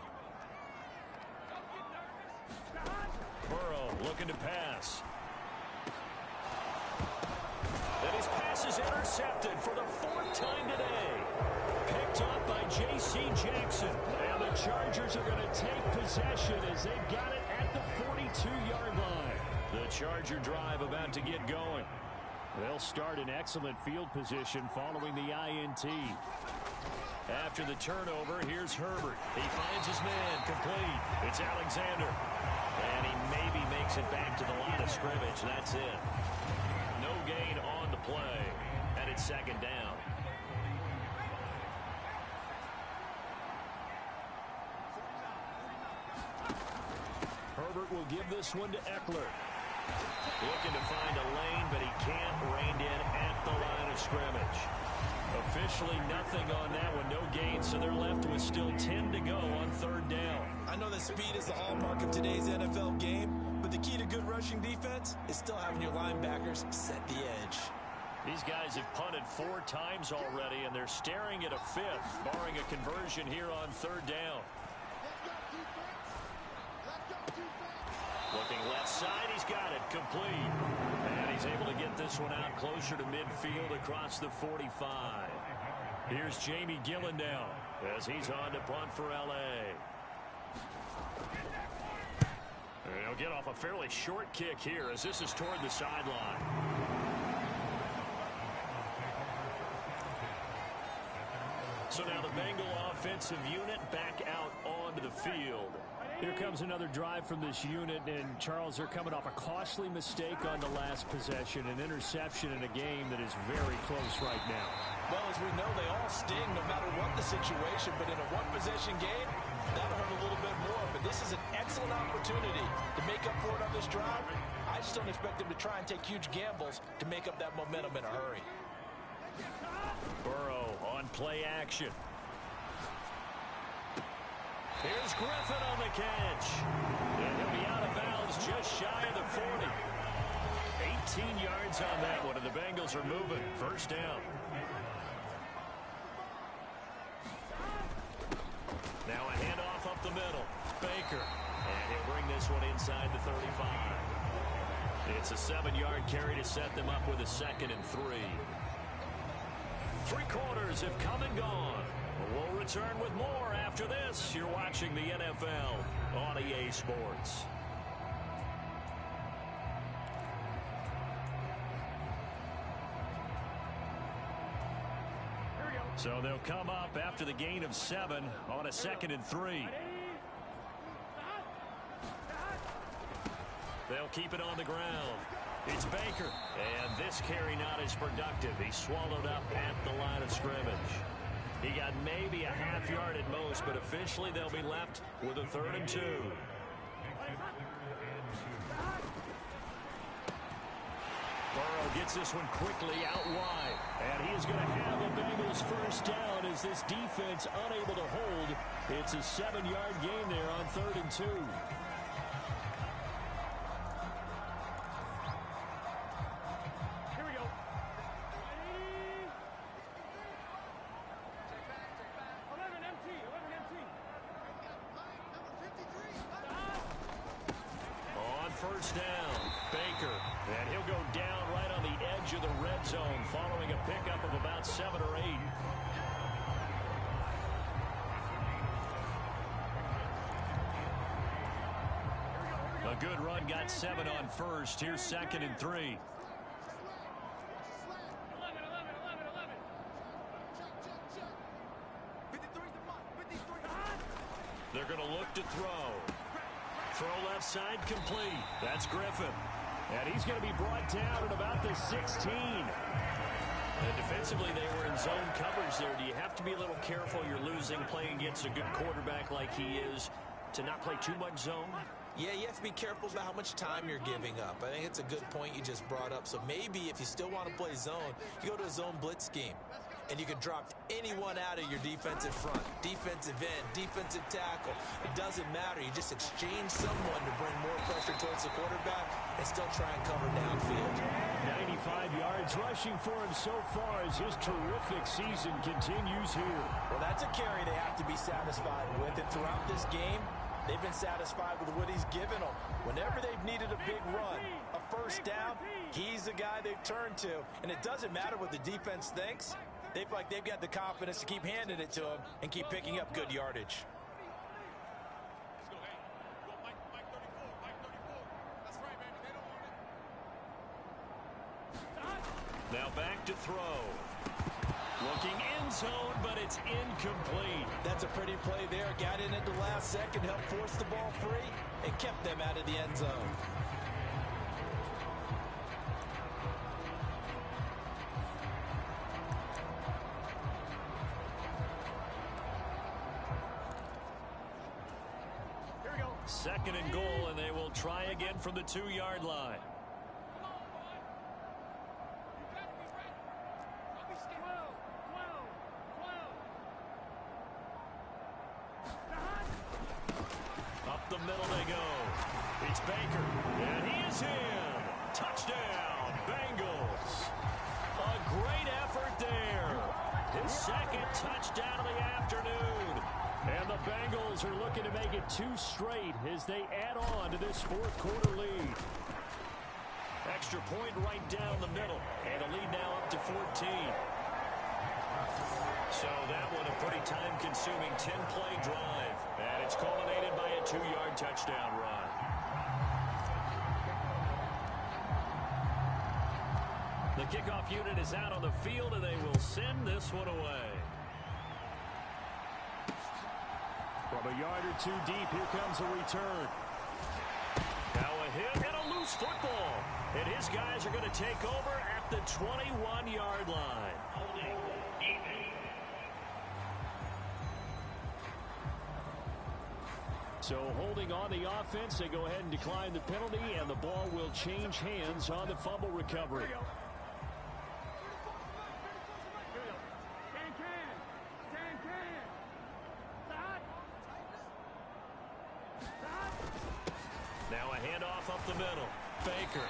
S1: Burrow looking to pass. And his pass is intercepted for the 4th time today. Picked up by J.C. Jackson. And the Chargers are going to take possession as they've got it at the 42-yard line. The Charger drive about to get going. They'll start in excellent field position following the INT. After the turnover, here's Herbert. He finds his man, complete. It's Alexander. And he maybe makes it back to the line of scrimmage. That's it. No gain on the play. And it's 2nd down. Herbert will give this one to Eckler. Looking to find a lane, but he can't. Reined in at the line of scrimmage. Officially nothing on that one. No gain, so they're left with still 10 to go on 3rd down.
S3: I know that speed is the hallmark of today's NFL game, but the key to good rushing defense is still having your linebackers set the edge.
S1: These guys have punted 4 times already, and they're staring at a 5th, barring a conversion here on 3rd down. Looking left side, he's got it, complete. And he's able to get this one out closer to midfield across the 45. Here's Jamie Gillen now as he's on to punt for L.A. And he'll get off a fairly short kick here as this is toward the sideline. So now the Bengal offensive unit back out onto the field.
S5: Here comes another drive from this unit, and Charles, they're coming off a costly mistake on the last possession, an interception in a game that is very close right now.
S3: Well, as we know, they all sting no matter what the situation, but in a one-possession game, that'll hurt a little bit more. But this is an excellent opportunity to make up for it on this drive. I just don't expect them to try and take huge gambles to make up that momentum in a hurry.
S1: Burrow on play action. Here's Griffin on the catch. And he'll be out of bounds just shy of the 40. 18 yards on that one, and the Bengals are moving. 1st down. Now a handoff up the middle. Baker. And he'll bring this one inside the 35. It's a 7-yard carry to set them up with a 2nd and 3. 3 quarters have come and gone. We'll return with more after this. You're watching the NFL on EA Sports. So they'll come up after the gain of 7 on a 2nd and 3. They'll keep it on the ground. It's Baker. And this carry not as productive. He's swallowed up at the line of scrimmage. He got maybe a half yard at most, but officially they'll be left with a 3rd and 2. Burrow gets this one quickly out wide. And he is going to have a Bengals 1st down as this defense unable to hold. It's a 7-yard gain there on 3rd and 2. first down. Baker, and he'll go down right on the edge of the red zone following a pickup of about 7 or 8. A good run got 7 on first. Here's 2nd and 3. They're going to look to throw. Throw left side complete. That's Griffin.
S5: And he's going to be brought down at about the 16.
S1: And defensively, they were in zone coverage there. Do you have to be a little careful? You're losing, playing against a good quarterback like he is, to not play too much zone?
S3: Yeah, you have to be careful about how much time you're giving up. I think it's a good point you just brought up. So maybe if you still want to play zone, you go to a zone blitz scheme. And you can drop anyone out of your defensive front, defensive end, defensive tackle. It doesn't matter. You just exchange someone to bring more pressure towards the quarterback and still try and cover downfield.
S5: 95 yards rushing for him so far as his terrific season continues here.
S2: Well, that's a carry they have to be satisfied with. And throughout this game, they've been satisfied with what he's given them. Whenever they've needed a big run, a first down, he's the guy they've turned to. And it doesn't matter what the defense thinks. They feel like they've got the confidence to keep handing it to him and keep picking up good yardage.
S1: Now back to throw. Looking end zone, but it's incomplete.
S2: That's a pretty play there. Got in at the last second, helped force the ball free, and kept them out of the end zone.
S1: Second and goal, and they will try again from the 2-yard line. Up the middle they go. It's Baker, and he is in. Touchdown, Bengals. A great effort there. His second touchdown of the afternoon.
S5: And the Bengals are looking to make it 2 straight as they add on to this fourth-quarter lead.
S1: Extra point right down the middle. And a lead now up to 14. So that one a pretty time-consuming 10-play drive. And it's culminated by a 2-yard touchdown run. The kickoff unit is out on the field, and they will send this one away.
S5: From a yard or 2 deep, here comes a return.
S1: Now a hit and a loose football. And his guys are going to take over at the 21-yard line.
S5: So holding on the offense, they go ahead and decline the penalty, and the ball will change hands on the fumble recovery.
S1: Now a handoff up the middle. Baker.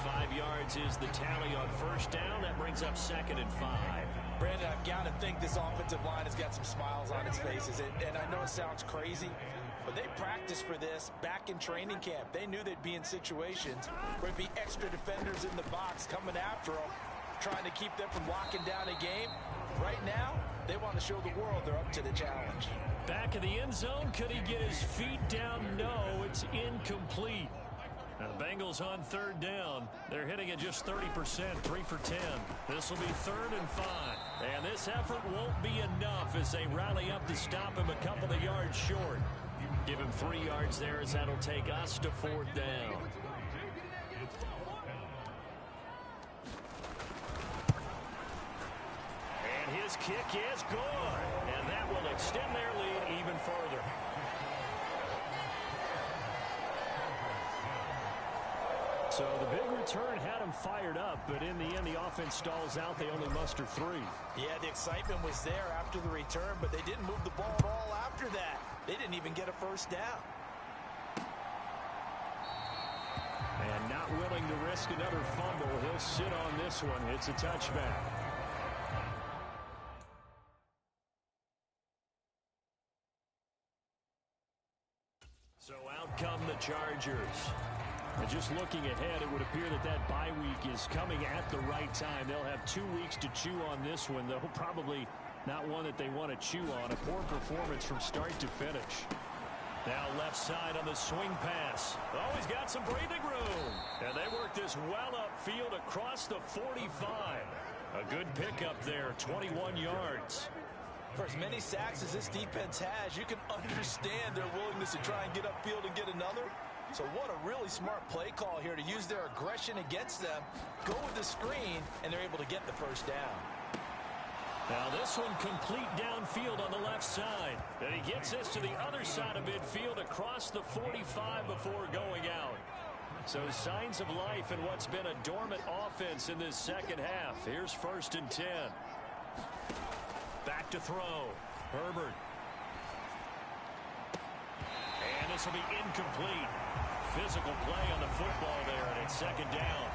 S1: 5 yards is the tally on first down. That brings up 2nd and 5.
S2: Brandon, I've got to think this offensive line has got some smiles on its faces. And I know it sounds crazy, but they practiced for this back in training camp. They knew they'd be in situations where there'd be extra defenders in the box coming after them, trying to keep them from locking down a game. Right now, they want to show the world they're up to the challenge.
S1: Back in the end zone. Could he get his feet down? No, it's incomplete. Now the Bengals on 3rd down. They're hitting at just 30%, 3 for 10. This will be 3rd and 5. And this effort won't be enough as they rally up to stop him a couple of yards short. Give him 3 yards there as that'll take us to 4th down. And his kick is good. And that will extend their lead even further.
S5: So the big return had them fired up, but in the end, the offense stalls out. They only muster 3.
S2: Yeah, the excitement was there after the return, but they didn't move the ball at all after that. They didn't even get a first down.
S5: And not willing to risk another fumble. He'll sit on this one. It's a touchback.
S1: So out come the Chargers.
S5: And just looking ahead, it would appear that that bye week is coming at the right time. They'll have 2 weeks to chew on this one, though probably not one that they want to chew on. A poor performance from start to finish.
S1: Now left side on the swing pass. Oh, he's got some breathing room. And they work this well upfield across the 45. A good pickup there, 21 yards.
S2: For as many sacks as this defense has, you can understand their willingness to try and get upfield and get another. So what a really smart play call here to use their aggression against them, go with the screen, and they're able to get the first down.
S1: Now this one complete downfield on the left side. And he gets this to the other side of midfield across the 45 before going out. So signs of life in what's been a dormant offense in this second half. Here's 1st and 10. Back to throw. Herbert. And this will be incomplete. Physical play on the football there, and it's 2nd down.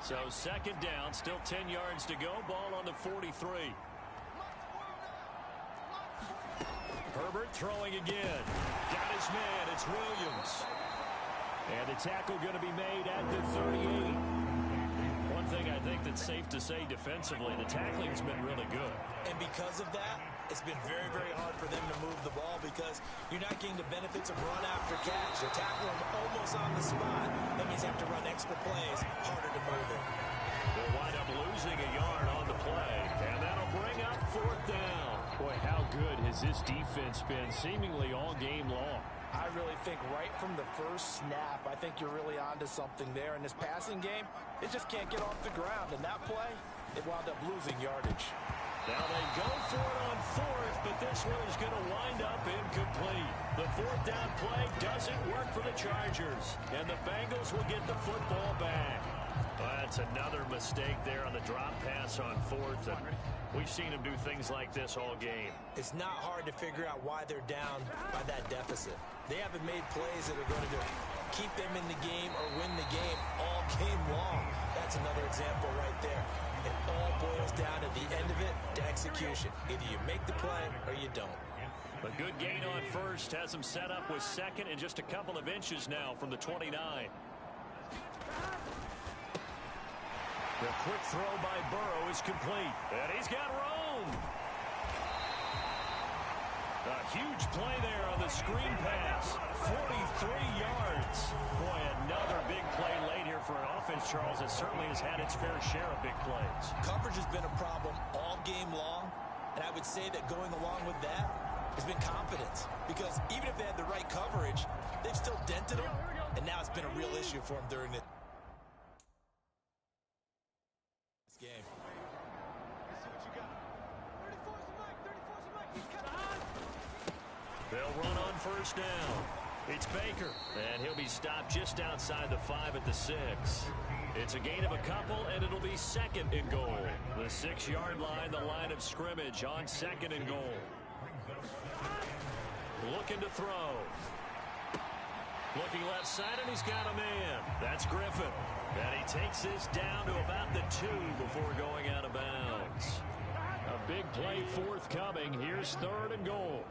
S1: So 2nd down, still 10 yards to go. Ball on the 43. Herbert throwing again. Got his man. It's Williams.
S5: And the tackle going to be made at the 38.
S1: One thing I think that's safe to say defensively, the tackling's been really good.
S2: And because of that, it's been very, very hard for them to move the ball because you're not getting the benefits of run after catch. You're tackling them almost on the spot. That means you have to run extra plays, harder to move it.
S1: They'll wind up losing a yard on the play, and that'll bring up 4th down.
S5: Boy, how good has this defense been seemingly all game long?
S2: I really think right from the first snap, I think you're really onto something there. In this passing game, it just can't get off the ground. And that play, it wound up losing yardage.
S1: Now they go for it on 4th, but this one is going to wind up incomplete. The 4th down play doesn't work for the Chargers, and the Bengals will get the football back. Well, that's another mistake there on the drop pass on 4th, and we've seen them do things like this all game.
S2: It's not hard to figure out why they're down by that deficit. They haven't made plays that are going to keep them in the game or win the game all game long. That's another example right there. It all boils down at the end of it to execution. Either you make the play or you don't.
S1: A good gain on 1st has them set up with 2nd and just a couple of inches now from the 29. The quick throw by Burrow is complete. And he's got room. A huge play there on the screen pass. 43 yards. Boy, another big play late here for an offense, Charles, that certainly has had its fair share of big plays.
S2: Coverage has been a problem all game long, and I would say that going along with that has been confidence. Because even if they had the right coverage, they've still dented them, and now it's been a real issue for them during this game.
S1: They'll run on 1st down. It's Baker, and he'll be stopped just outside the 5 at the 6. It's a gain of a couple, and it'll be 2nd and goal. The 6-yard line, the line of scrimmage on 2nd and goal. Looking to throw. Looking left side, and he's got a man. That's Griffin. And he takes this down to about the 2 before going out of bounds.
S5: A big play forthcoming. Here's 3rd and goal.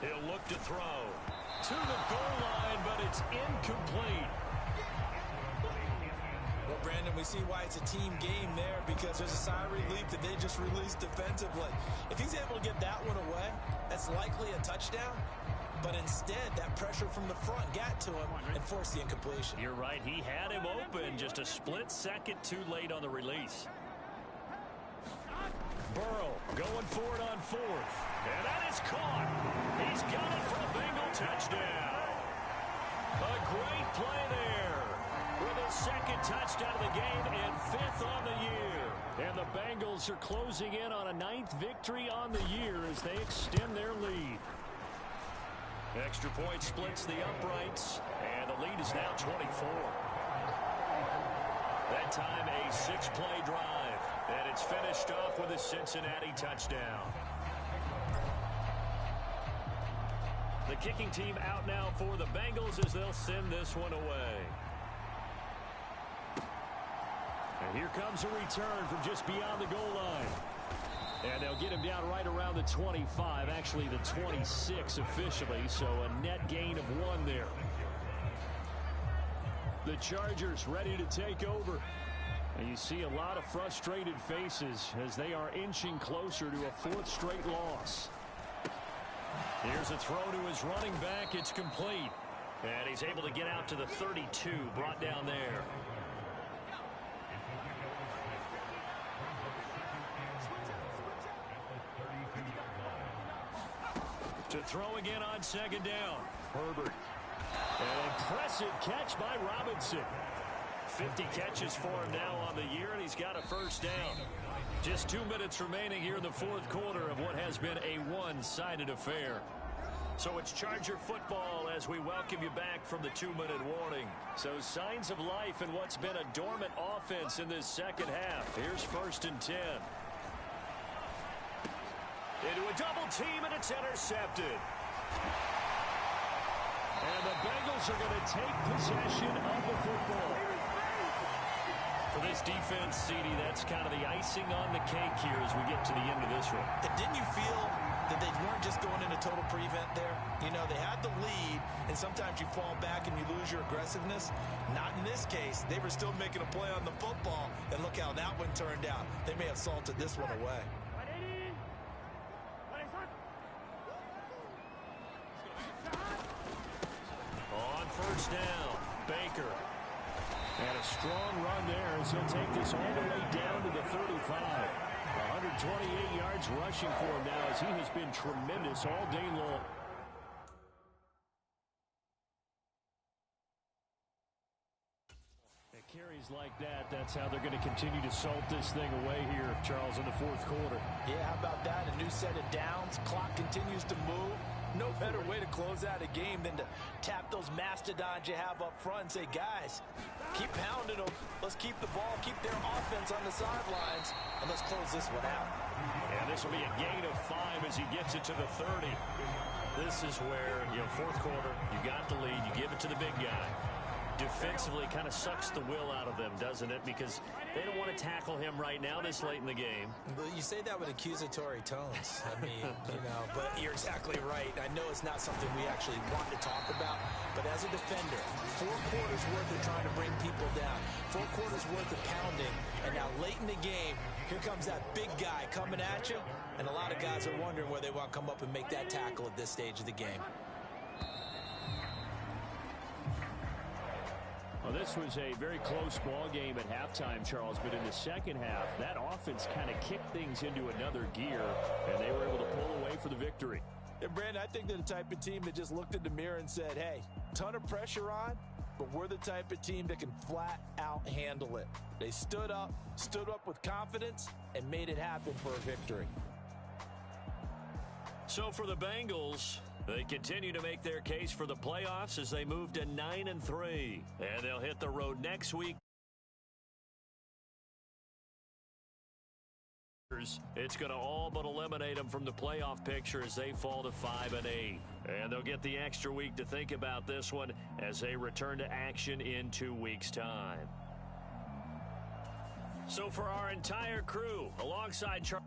S1: He'll look to throw to the goal line, but it's incomplete.
S2: Well, Brandon, we see why it's a team game there because there's a sigh of relief that they just released defensively. If he's able to get that one away, that's likely a touchdown. But instead, that pressure from the front got to him and forced the incompletion.
S1: You're right. He had him open, just a split second too late on the release. Burrow going for it on 4th. And that is caught. He's got it for a Bengal touchdown. A great play there with his 2nd touchdown of the game and 5th on the year.
S5: And the Bengals are closing in on a 9th victory on the year as they extend their lead.
S1: Extra point splits the uprights, and the lead is now 24. That time a 6-play drive, and it's finished off with a Cincinnati touchdown. The kicking team out now for the Bengals as they'll send this one away.
S5: And here comes a return from just beyond the goal line. And they'll get him down right around the 25, actually the 26 officially, so a net gain of 1 there. The Chargers ready to take over. And you see a lot of frustrated faces as they are inching closer to a 4th straight loss. Here's a throw to his running back. It's complete. And he's able to get out to the 32, brought down there. To throw again on 2nd down. Herbert. An impressive catch by Robinson. 50 catches for him now on the year, and he's got a 1st down. Just 2 minutes remaining here in the 4th quarter of what has been a one-sided affair. So it's Charger football as we welcome you back from the 2-minute warning. So signs of life in what's been a dormant offense in this second half. Here's 1st and 10. Into a double team, and it's intercepted. And the Bengals are going to take possession of the football. For this defense, CD, that's kind of the icing on the cake here as we get to the end of this one.
S3: And didn't you feel that they weren't just going into total prevent there? You know, they had the lead, and sometimes you fall back and you lose your aggressiveness. Not in this case. They were still making a play on the football, and look how that one turned out. They may have salted this one away.
S5: On 1st down, Baker. And a strong run there as he'll take this all the way down to the 35. 128 yards rushing for him now as he has been tremendous all day long. At carries like that, that's how they're going to continue to salt this thing away here, Charles, in the 4th quarter.
S3: Yeah, how about that? A new set of downs. Clock continues to move. No better way to close out a game than to tap those mastodons you have up front and say, guys, keep pounding them. Let's keep the ball, keep their offense on the sidelines, and let's close this one out.
S5: And this will be a gain of 5 as he gets it to the 30. This is where, 4th quarter, you got the lead, you give it to the big guy. Defensively kind of sucks the will out of them, doesn't it? Because they don't want to tackle him right now this late in the game.
S3: But you say that with accusatory tones. I mean, but you're exactly right. I know it's not something we actually want to talk about, but as a defender, 4 quarters worth of trying to bring people down, 4 quarters worth of pounding, and now late in the game, here comes that big guy coming at you, and a lot of guys are wondering where they want to come up and make that tackle at this stage of the game.
S5: Well, this was a very close ball game at halftime, Charles, but in the second half, that offense kind of kicked things into another gear, and they were able to pull away for the victory.
S3: And, Brandon, I think they're the type of team that just looked in the mirror and said, hey, ton of pressure on, but we're the type of team that can flat out handle it. They stood up with confidence, and made it happen for a victory.
S5: So for the Bengals, they continue to make their case for the playoffs as they move to 9-3. And they'll hit the road next week. It's going to all but eliminate them from the playoff picture as they fall to 5-8. And they'll get the extra week to think about this one as they return to action in 2 weeks' time. So for our entire crew, alongside Charles.